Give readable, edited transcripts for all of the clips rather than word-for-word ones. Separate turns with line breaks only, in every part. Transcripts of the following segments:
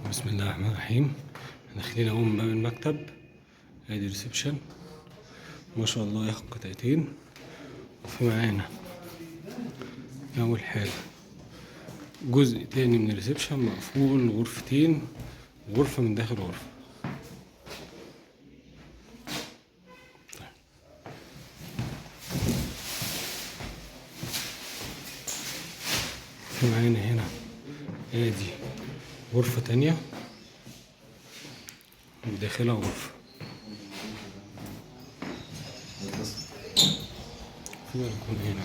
بسم الله الرحمن الرحيم. داخلين اهو من باب المكتب، ادي ريسبشن ما شاء الله، ياخد قطعتين. وفي معانا اول حاجة جزء تاني من الريسبشن مقفول، غرفتين، غرفة من داخل غرفة. في معانا هنا ادي غرفة تانية وداخلها غرفة. في بلكونة هنا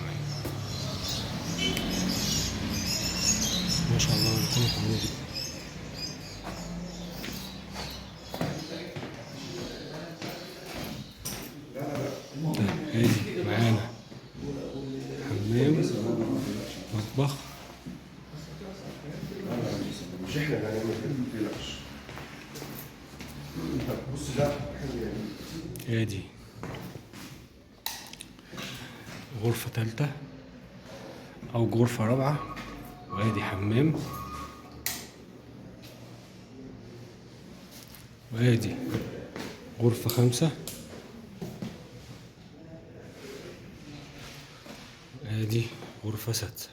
ما شاء الله، بلكونة حلوة جدا. طيب ادي معانا حمام، مطبخ.
مش احنا اللي هنعمل كده، متقلقش. بص ده حلو يعني.
ادي غرفة تالتة أو غرفة رابعة، وادي حمام، وادي غرفة خامسة، ادي غرفة سادسة.